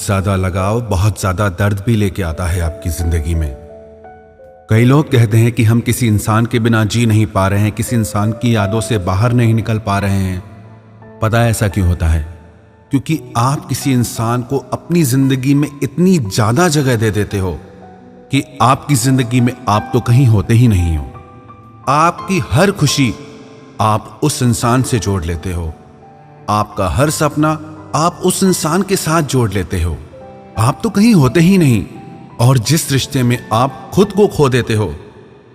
बहुत ज्यादा लगाव बहुत ज्यादा दर्द भी लेके आता है आपकी जिंदगी में। कई लोग कहते हैं कि हम किसी इंसान के बिना जी नहीं पा रहे हैं, किसी इंसान की यादों से बाहर नहीं निकल पा रहे हैं। पता है ऐसा क्यों होता है? क्योंकि आप किसी इंसान को अपनी जिंदगी में इतनी ज्यादा जगह दे देते हो कि आपकी जिंदगी में आप तो कहीं होते ही नहीं हो। आपकी हर खुशी आप उस इंसान से जोड़ लेते हो, आपका हर सपना आप उस इंसान के साथ जोड़ लेते हो। आप तो कहीं होते ही नहीं। और जिस रिश्ते में आप खुद को खो देते हो,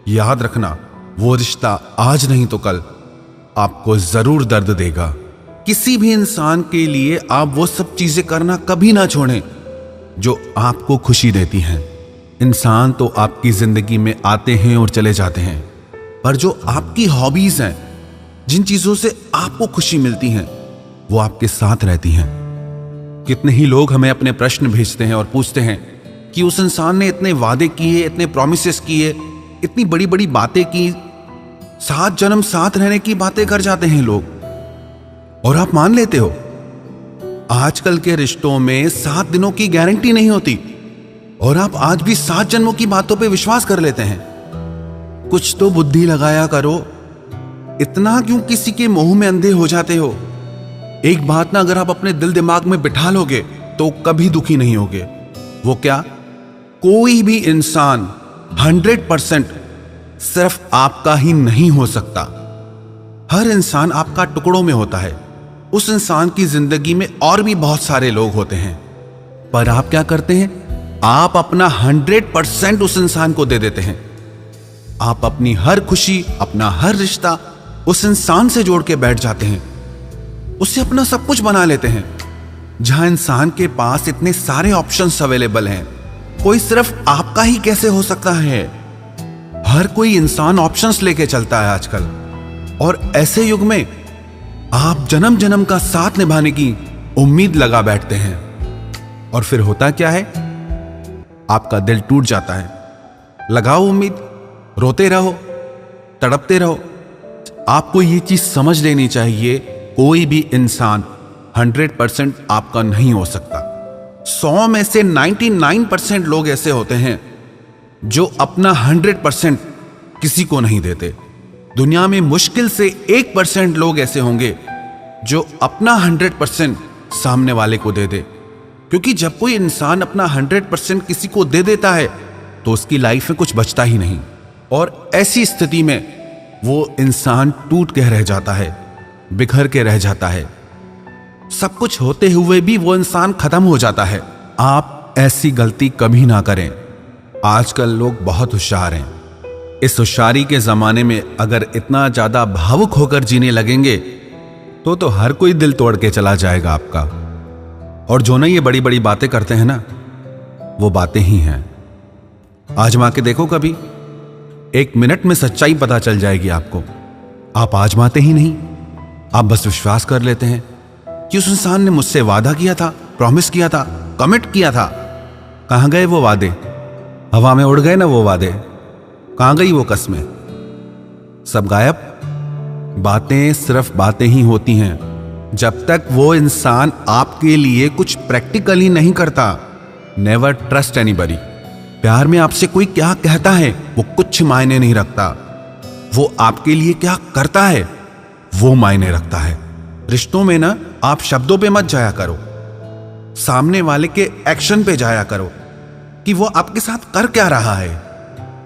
याद रखना वो रिश्ता आज नहीं तो कल आपको जरूर दर्द देगा। किसी भी इंसान के लिए आप वो सब चीजें करना कभी ना छोड़ें जो आपको खुशी देती हैं। इंसान तो आपकी जिंदगी में आते हैं और चले जाते हैं, पर जो आपकी हॉबीज हैं, जिन चीजों से आपको खुशी मिलती हैं, वो आपके साथ रहती हैं। कितने ही लोग हमें अपने प्रश्न भेजते हैं और पूछते हैं कि उस इंसान ने इतने वादे किए, इतने प्रोमिसेस किए, इतनी बड़ी बड़ी बातें की, 7 जन्म साथ रहने की बातें कर जाते हैं लोग, और आप मान लेते हो। आजकल के रिश्तों में 7 दिनों की गारंटी नहीं होती, और आप आज भी 7 जन्मों की बातों पे विश्वास कर लेते हैं। कुछ तो बुद्धि लगाया करो। इतना क्यों किसी के मोह में अंधे हो जाते हो? एक बात ना अगर आप अपने दिल दिमाग में बिठा लोगे तो कभी दुखी नहीं होगे। वो क्या? कोई भी इंसान 100% सिर्फ आपका ही नहीं हो सकता। हर इंसान आपका टुकड़ों में होता है। उस इंसान की जिंदगी में और भी बहुत सारे लोग होते हैं, पर आप क्या करते हैं? आप अपना 100% उस इंसान को दे देते हैं। आप अपनी हर खुशी, अपना हर रिश्ता उस इंसान से जोड़ के बैठ जाते हैं, उससे अपना सब कुछ बना लेते हैं। जहां इंसान के पास इतने सारे ऑप्शंस अवेलेबल हैं, कोई सिर्फ आपका ही कैसे हो सकता है? हर कोई इंसान ऑप्शंस लेके चलता है आजकल, और ऐसे युग में आप जन्म जन्म का साथ निभाने की उम्मीद लगा बैठते हैं, और फिर होता क्या है? आपका दिल टूट जाता है। लगाओ उम्मीद, रोते रहो, तड़पते रहो। आपको ये चीज समझ लेनी चाहिए, कोई भी इंसान 100% आपका नहीं हो सकता। 100 में से 99% लोग ऐसे होते हैं जो अपना 100% किसी को नहीं देते। दुनिया में मुश्किल से 1% लोग ऐसे होंगे जो अपना 100% सामने वाले को दे दे। क्योंकि जब कोई इंसान अपना 100% किसी को दे देता है तो उसकी लाइफ में कुछ बचता ही नहीं, और ऐसी स्थिति में वो इंसान टूट के रह जाता है, बिखर के रह जाता है। सब कुछ होते हुए भी वो इंसान खत्म हो जाता है। आप ऐसी गलती कभी ना करें। आजकल लोग बहुत होशियार हैं। इस होशियारी के जमाने में अगर इतना ज्यादा भावुक होकर जीने लगेंगे तो हर कोई दिल तोड़ के चला जाएगा आपका। और जो ना ये बड़ी बड़ी बातें करते हैं ना, वो बातें ही हैं। आजमा के देखो कभी, 1 मिनट में सच्चाई पता चल जाएगी आपको। आप आजमाते ही नहीं, आप बस विश्वास कर लेते हैं कि उस इंसान ने मुझसे वादा किया था, प्रॉमिस किया था, कमिट किया था। कहां गए वो वादे? हवा में उड़ गए ना वो वादे। कहां गई वो कस्में? सब गायब। बातें सिर्फ बातें ही होती हैं जब तक वो इंसान आपके लिए कुछ प्रैक्टिकल ही नहीं करता। Never trust anybody. प्यार में आपसे कोई क्या कहता है वो कुछ मायने नहीं रखता, वो आपके लिए क्या करता है वो मायने रखता है। रिश्तों में ना आप शब्दों पे मत जाया करो, सामने वाले के एक्शन पे जाया करो कि वो आपके साथ कर क्या रहा है।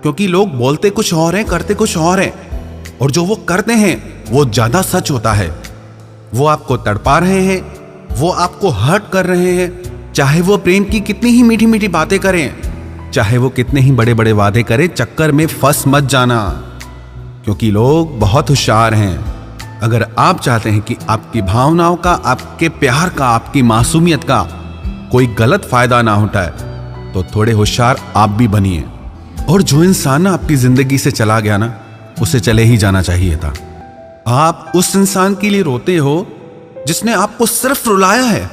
क्योंकि लोग बोलते कुछ और हैं, करते कुछ और हैं, और जो वो करते हैं वो ज्यादा सच होता है। वो आपको तड़पा रहे हैं, वो आपको हर्ट कर रहे हैं। चाहे वो प्रेम की कितनी ही मीठी मीठी बातें करें, चाहे वो कितने ही बड़े बड़े वादे करें, चक्कर में फंस मत जाना। क्योंकि लोग बहुत होशियार हैं। अगर आप चाहते हैं कि आपकी भावनाओं का, आपके प्यार का, आपकी मासूमियत का कोई गलत फायदा ना उठाए तो थोड़े होशियार आप भी बनिए। और जो इंसान ना आपकी जिंदगी से चला गया ना, उसे चले ही जाना चाहिए था। आप उस इंसान के लिए रोते हो जिसने आपको सिर्फ रुलाया है।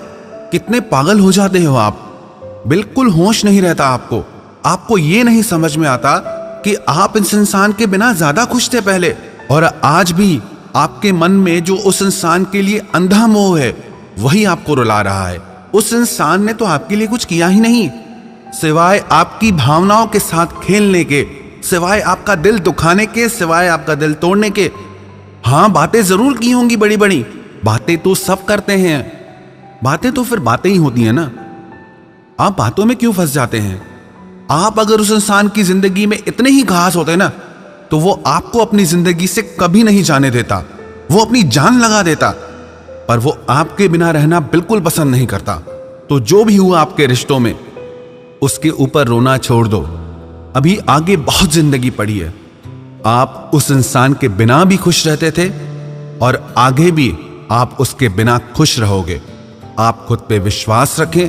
कितने पागल हो जाते हो आप, बिल्कुल होश नहीं रहता आपको। आपको ये नहीं समझ में आता कि आप इस इंसान के बिना ज्यादा खुश थे पहले, और आज भी आपके मन में जो उस इंसान के लिए अंधा मोह है वही आपको रुला रहा है। उस इंसान ने तो आपके लिए कुछ किया ही नहीं, सिवाय आपकी भावनाओं के साथ खेलने के, सिवाय आपका दिल दुखाने के, सिवाय आपका दिल तोड़ने के। हाँ, बातें जरूर की होंगी बड़ी बड़ी, बातें तो सब करते हैं, बातें तो फिर बातें ही होती हैं ना। आप बातों में क्यों फंस जाते हैं? आप अगर उस इंसान की जिंदगी में इतने ही खास होते ना, तो वो आपको अपनी जिंदगी से कभी नहीं जाने देता, वो अपनी जान लगा देता। पर वो आपके बिना रहना बिल्कुल पसंद नहीं करता। तो जो भी हुआ आपके रिश्तों में, उसके ऊपर रोना छोड़ दो। अभी आगे बहुत जिंदगी पड़ी है। आप उस इंसान के बिना भी खुश रहते थे और आगे भी आप उसके बिना खुश रहोगे। आप खुद पे विश्वास रखें।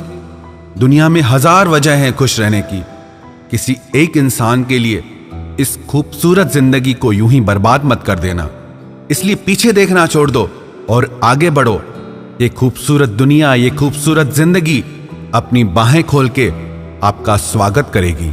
दुनिया में हजार वजह हैं खुश रहने की। किसी एक इंसान के लिए इस खूबसूरत जिंदगी को यूं ही बर्बाद मत कर देना। इसलिए पीछे देखना छोड़ दो और आगे बढ़ो। ये खूबसूरत दुनिया, ये खूबसूरत जिंदगी अपनी बाहें खोल के आपका स्वागत करेगी।